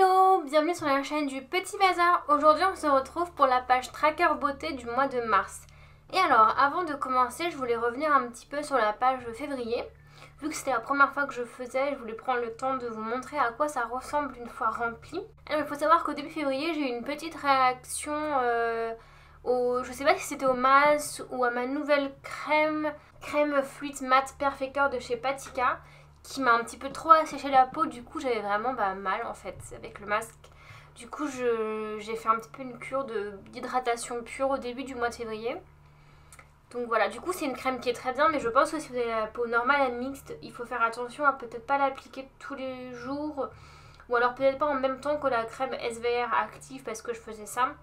Hello, bienvenue sur la chaîne du Petit Bazar. Aujourd'hui on se retrouve pour la page Tracker Beauté du mois de mars. Et alors avant de commencer je voulais revenir un petit peu sur la page février. Vu que c'était la première fois que je faisais, je voulais prendre le temps de vous montrer à quoi ça ressemble une fois rempli. Alors il faut savoir qu'au début février j'ai eu une petite réaction je sais pas si c'était au masque ou à ma nouvelle crème fluide matte perfecteur de chez Patika, qui m'a un petit peu trop asséché la peau. Du coup j'avais vraiment mal en fait avec le masque. Du coup j'ai fait un petit peu une cure d'hydratation pure au début du mois de février. Donc voilà, du coup c'est une crème qui est très bien, mais je pense que si vous avez la peau normale et mixte, il faut faire attention à peut-être pas l'appliquer tous les jours, ou alors peut-être pas en même temps que la crème SVR active, parce que je faisais ça.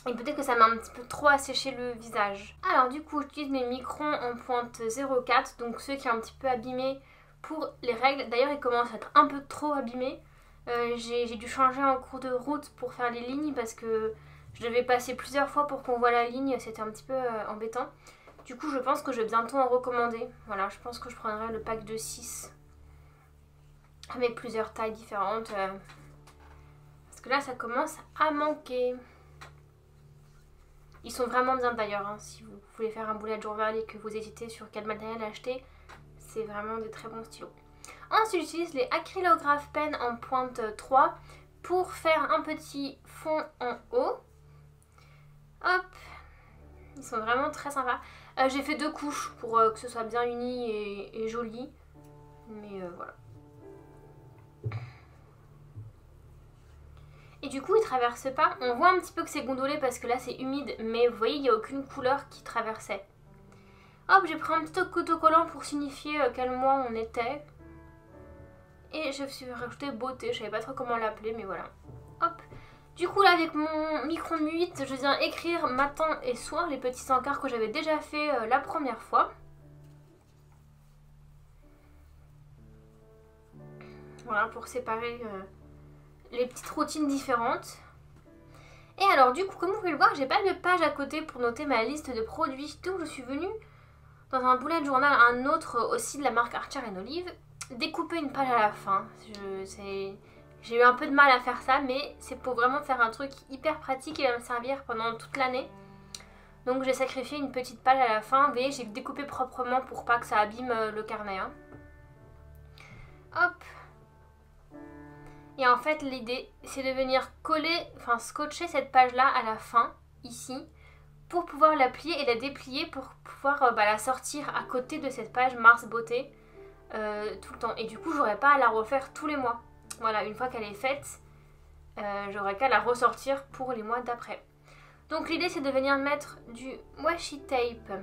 Et peut-être que ça m'a un petit peu trop asséché le visage. Alors du coup j'utilise mes microns en pointe 0,4, donc ceux qui sont un petit peu abîmés pour les règles. D'ailleurs ils commencent à être un peu trop abîmés. J'ai dû changer en cours de route pour faire les lignes parce que je devais passer plusieurs fois pour qu'on voit la ligne, c'était un petit peu embêtant. Du coup je pense que je vais bientôt en recommander. Voilà, je pense que je prendrai le pack de 6 avec plusieurs tailles différentes. Parce que là ça commence à manquer. Ils sont vraiment bien d'ailleurs, hein, si vous voulez faire un bullet journal et que vous hésitez sur quel matériel acheter, c'est vraiment des très bons stylos. Ensuite j'utilise les Acrylograph Pen en pointe 3 pour faire un petit fond en haut. Hop, ils sont vraiment très sympas. J'ai fait 2 couches pour que ce soit bien uni et joli, mais voilà. Et du coup il traverse pas, on voit un petit peu que c'est gondolé parce que là c'est humide, mais vous voyez il n'y a aucune couleur qui traversait. Hop, j'ai pris un petit autocollant pour signifier quel mois on était. Et je suis rajouté beauté, je savais pas trop comment l'appeler, mais voilà. Hop. Du coup là avec mon micro M8, je viens écrire matin et soir les petits encarts que j'avais déjà fait la première fois. Voilà, pour séparer les petites routines différentes. Et alors du coup comme vous pouvez le voir, j'ai pas de page à côté pour noter ma liste de produits. Donc je suis venue dans un bullet journal, un autre aussi de la marque Archer & Olive, découper une page à la fin. J'ai eu un peu de mal à faire ça, mais c'est pour vraiment faire un truc hyper pratique qui va me servir pendant toute l'année. Donc j'ai sacrifié une petite page à la fin, mais j'ai découpé proprement pour pas que ça abîme le carnet. Hein. Hop. Et en fait l'idée c'est de venir scotcher cette page là à la fin, ici, pour pouvoir la plier et la déplier pour pouvoir la sortir à côté de cette page Mars Beauté tout le temps. Et du coup j'aurais pas à la refaire tous les mois. Voilà, une fois qu'elle est faite, j'aurais qu'à la ressortir pour les mois d'après. Donc l'idée c'est de venir mettre du washi tape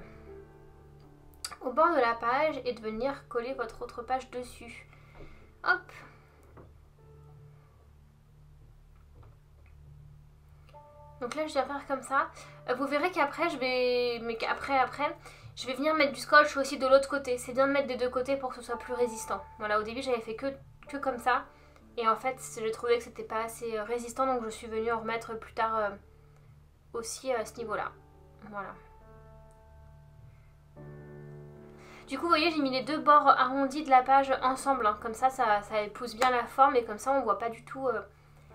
au bord de la page et de venir coller votre autre page dessus. Hop. Donc là je vais faire comme ça. Vous verrez qu'après je vais venir mettre du scotch aussi de l'autre côté. C'est bien de mettre des deux côtés pour que ce soit plus résistant. Voilà, au début j'avais fait que comme ça. Et en fait j'ai trouvé que c'était pas assez résistant, donc je suis venue en remettre plus tard aussi à ce niveau là. Voilà. Du coup vous voyez j'ai mis les deux bords arrondis de la page ensemble. Hein. Comme ça épouse bien la forme et comme ça on voit pas du tout...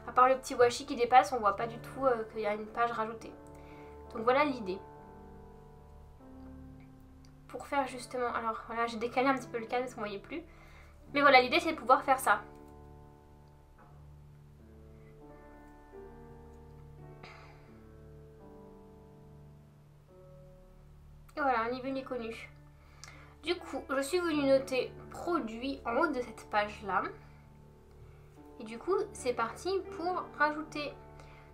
à part le petit washi qui dépasse, on voit pas du tout qu'il y a une page rajoutée. Donc voilà l'idée. Pour faire justement... Alors voilà, j'ai décalé un petit peu le cadre parce qu'on ne voyait plus. Mais voilà, l'idée c'est de pouvoir faire ça. Et voilà, un niveau ni connu. Du coup, je suis venue noter produit en haut de cette page là. Et du coup, c'est parti pour rajouter.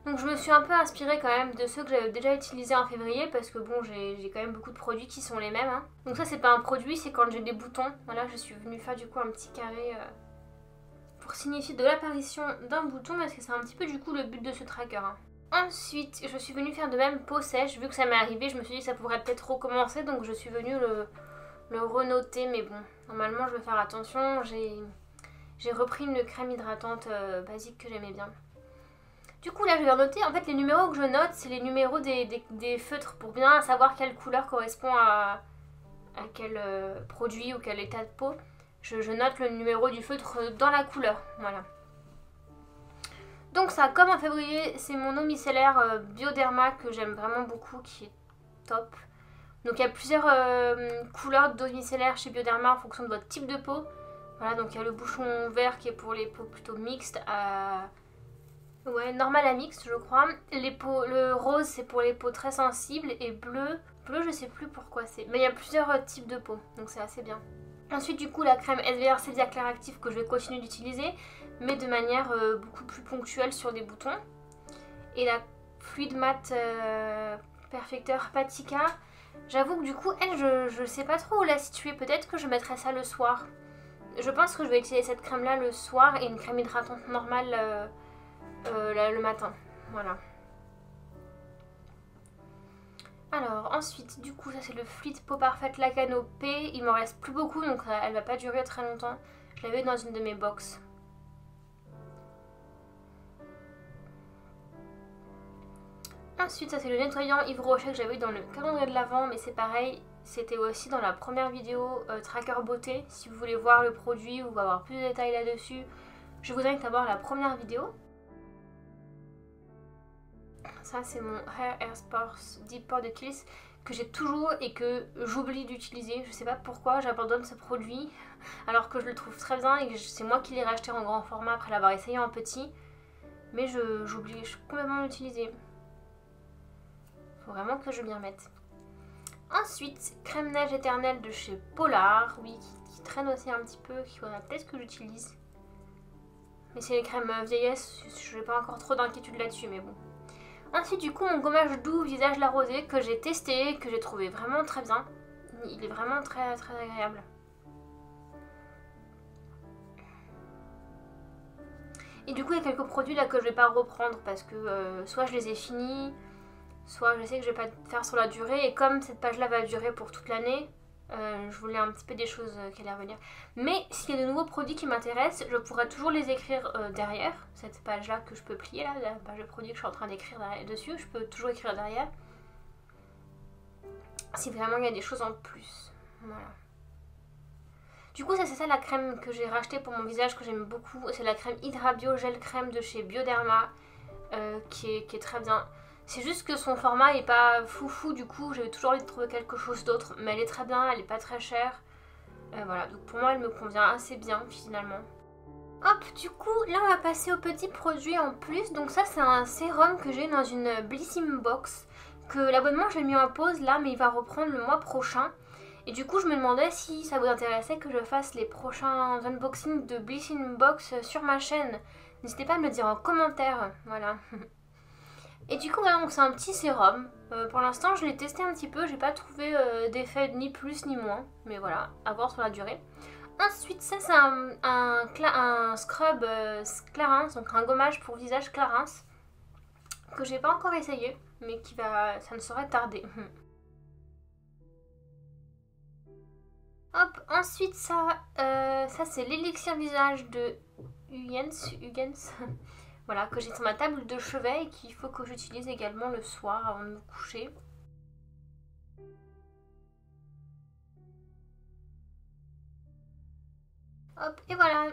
Donc je me suis un peu inspirée quand même de ceux que j'avais déjà utilisés en février parce que bon, j'ai quand même beaucoup de produits qui sont les mêmes. Hein. Donc ça c'est pas un produit, c'est quand j'ai des boutons. Voilà, je suis venue faire du coup un petit carré pour signifier de l'apparition d'un bouton parce que c'est un petit peu du coup le but de ce tracker. Hein. Ensuite, je suis venue faire de même peau sèche. Vu que ça m'est arrivé, je me suis dit que ça pourrait peut-être recommencer, donc je suis venue le renoter. Mais bon, normalement je vais faire attention. J'ai repris une crème hydratante basique que j'aimais bien. Du coup là je vais noter, en fait les numéros que je note c'est les numéros des feutres pour bien savoir quelle couleur correspond à quel produit ou quel état de peau. Je note le numéro du feutre dans la couleur, voilà. Donc ça, comme en février, c'est mon eau micellaire Bioderma que j'aime vraiment beaucoup, qui est top. Donc il y a plusieurs couleurs d'eau micellaire chez Bioderma en fonction de votre type de peau. Voilà, donc il y a le bouchon vert qui est pour les peaux plutôt mixtes à... Ouais, normal à mixte je crois. Le rose c'est pour les peaux très sensibles et bleu je sais plus pourquoi c'est. Mais il y a plusieurs types de peau, donc c'est assez bien. Ensuite du coup la crème SVR Sevia Clair Actif que je vais continuer d'utiliser, mais de manière beaucoup plus ponctuelle sur des boutons. Et la Fluid Matte Perfecteur Patika, j'avoue que du coup elle je sais pas trop où la situer, peut-être que je mettrai ça le soir. Je pense que je vais utiliser cette crème là le soir et une crème hydratante normale le matin, voilà. Alors ensuite du coup ça c'est le Fluid Peau Parfaite Lacano P, il m'en reste plus beaucoup donc elle va pas durer très longtemps. Je l'avais dans une de mes box. Ensuite ça c'est le nettoyant Yves Rocher que j'avais eu dans le calendrier de l'Avent, mais c'est pareil, c'était aussi dans la première vidéo Tracker Beauté. Si vous voulez voir le produit ou avoir plus de détails là-dessus, je vous invite à voir la première vidéo. Ça c'est mon Hair Sport Deep Pore de Kiehl's que j'ai toujours et que j'oublie d'utiliser. Je sais pas pourquoi j'abandonne ce produit alors que je le trouve très bien et que c'est moi qui l'ai racheté en grand format après l'avoir essayé en petit. Mais j'oublie complètement d'utiliser. Faut vraiment que je m'y remette. Ensuite, crème neige éternelle de chez Polar, oui, qui traîne aussi un petit peu, qu'il faudra peut-être que j'utilise. Mais c'est les crèmes vieillesse, je n'ai pas encore trop d'inquiétude là-dessus, mais bon. Ensuite du coup mon gommage doux visage la rosée que j'ai testé, que j'ai trouvé vraiment très bien. Il est vraiment très très agréable. Et du coup il y a quelques produits là que je vais pas reprendre parce que soit je les ai finis, soit je sais que je vais pas faire sur la durée. Et comme cette page là va durer pour toute l'année, je voulais un petit peu des choses qui allaient revenir. Mais s'il y a de nouveaux produits qui m'intéressent, je pourrais toujours les écrire derrière. Cette page là que je peux plier là, la page de produits que je suis en train d'écrire dessus, je peux toujours écrire derrière. Si vraiment il y a des choses en plus. Voilà. Du coup c'est ça la crème que j'ai rachetée pour mon visage que j'aime beaucoup. C'est la crème Hydra Bio Gel Crème de chez Bioderma qui est très bien. C'est juste que son format est pas foufou, du coup j'avais toujours envie de trouver quelque chose d'autre. Mais elle est très bien, elle est pas très chère. Voilà, donc pour moi elle me convient assez bien finalement. Hop, du coup là on va passer au petit produit en plus. Donc ça c'est un sérum que j'ai dans une Blissim Box. Que l'abonnement je l'ai mis en pause là, mais il va reprendre le mois prochain. Et du coup je me demandais si ça vous intéressait que je fasse les prochains unboxings de Blissim Box sur ma chaîne. N'hésitez pas à me le dire en commentaire, voilà. Et du coup voilà, donc c'est un petit sérum. Pour l'instant je l'ai testé un petit peu, j'ai pas trouvé d'effet ni plus ni moins. Mais voilà, à voir sur la durée. Ensuite ça c'est un scrub Clarins, donc un gommage pour visage Clarins. Que j'ai pas encore essayé, mais ça ne saurait tarder. Hop, ensuite ça c'est l'élixir visage de Hugens. Voilà, que j'ai sur ma table de chevet et qu'il faut que j'utilise également le soir avant de me coucher. Hop, et voilà.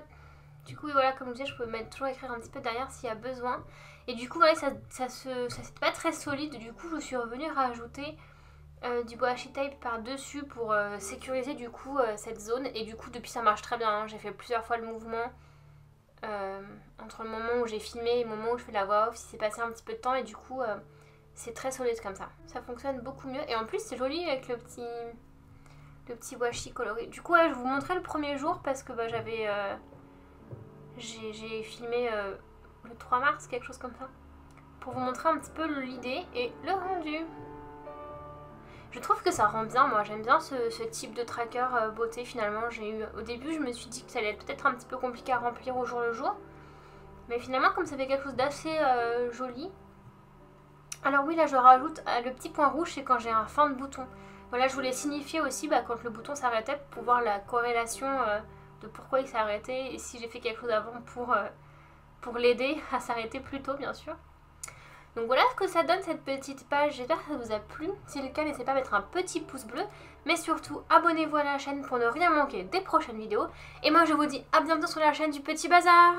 Du coup, voilà, comme je disais, je peux toujours écrire un petit peu derrière s'il y a besoin. Et du coup, voilà, ça c'est pas très solide. Du coup, je suis revenue rajouter du washi tape par-dessus pour sécuriser du coup cette zone. Et du coup, depuis, ça marche très bien. Hein. J'ai fait plusieurs fois le mouvement. Entre le moment où j'ai filmé et le moment où je fais la voix off, il s'est passé un petit peu de temps et du coup c'est très solide comme ça. Ça fonctionne beaucoup mieux et en plus c'est joli avec le petit washi coloré. Du coup je vais vous montrer le premier jour parce que j'ai filmé le 3 mars, quelque chose comme ça, pour vous montrer un petit peu l'idée et le rendu. Je trouve que ça rend bien, moi j'aime bien ce type de tracker beauté finalement. Au début je me suis dit que ça allait être peut-être un petit peu compliqué à remplir au jour le jour. Mais finalement comme ça fait quelque chose d'assez joli. Alors oui là je rajoute le petit point rouge, c'est quand j'ai un fin de bouton. Voilà, je voulais signifier aussi quand le bouton s'arrêtait pour voir la corrélation de pourquoi il s'est arrêté et si j'ai fait quelque chose avant pour l'aider à s'arrêter plus tôt bien sûr. Donc voilà ce que ça donne cette petite page, j'espère que ça vous a plu. Si c'est le cas, n'hésitez pas à mettre un petit pouce bleu. Mais surtout, abonnez-vous à la chaîne pour ne rien manquer des prochaines vidéos. Et moi je vous dis à bientôt sur la chaîne du Petit Bazar.